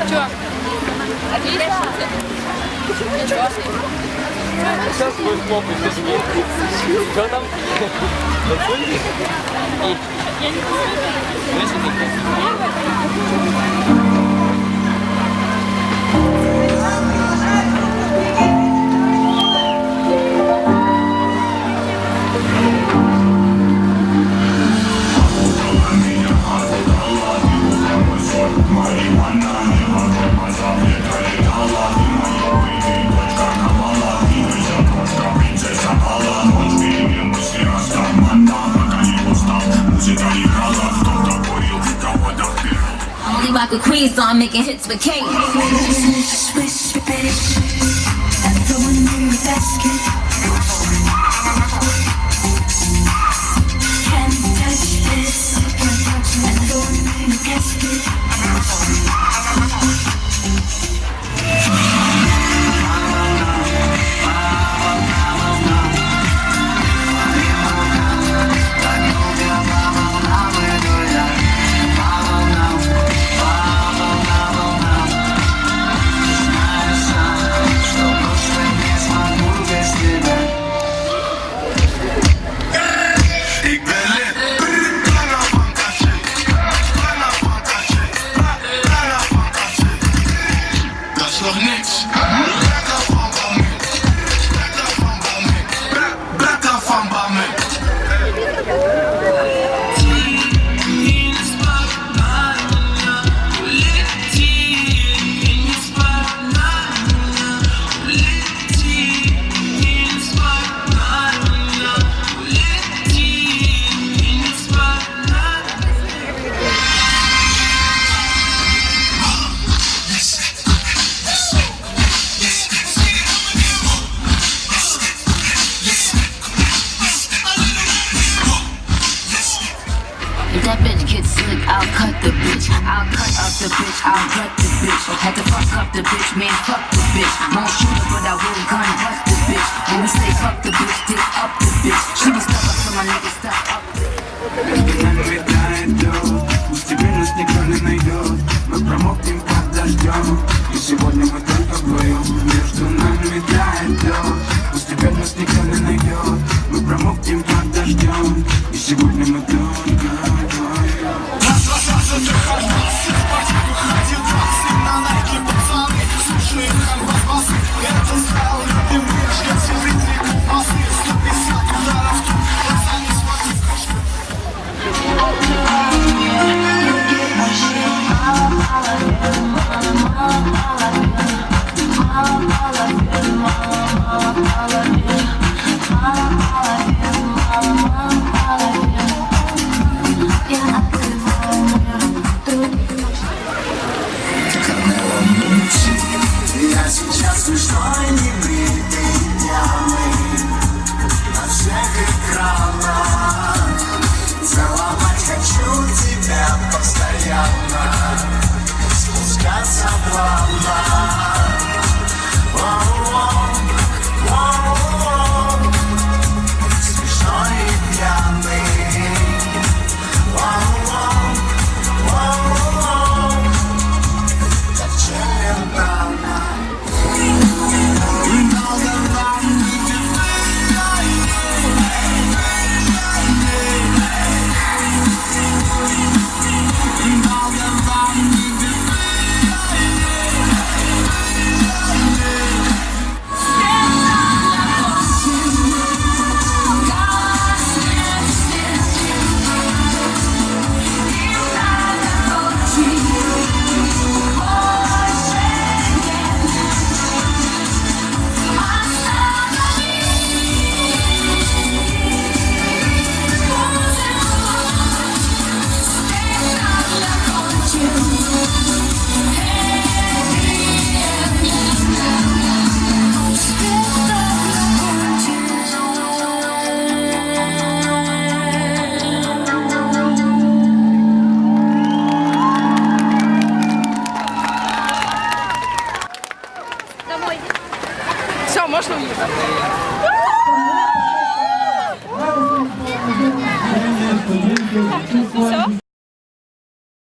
Чё? Отлично? Ничего. Сейчас будет хлопать, ты сидишь. Что там? Танцуете? Я не Rock with Queen, so I'm making hits with Kate. If that bitch gets slick, I'll cut the bitch. I'll cut up the bitch, I'll cut the bitch. Had to fuck up the bitch, man, fuck the bitch. Won't shoot her, but I will gun bust the bitch. When we say fuck the bitch, dick up the bitch. She was stuck up, so my niggas stuck up. Тебе нас никто не найдет. Мы промокнем под дождем. И сегодня мы только вдвоем. Между нами тает лед. Пусть теперь нас никто не найдет. Мы промокнем под дождем. И сегодня мы только вдвоем. Нас рассаживают хардбасы. В пачку ходил басы. На найке пацаны. Слушай, хардбасы. Это стал любимый. Я все жители колбасы. 150 ударов тут. Пацаны смотрят скучно. Я сейчас смешной, небритый, пьяный на всех экранах. Целовать хочу тебя постоянно, спускаться плавно.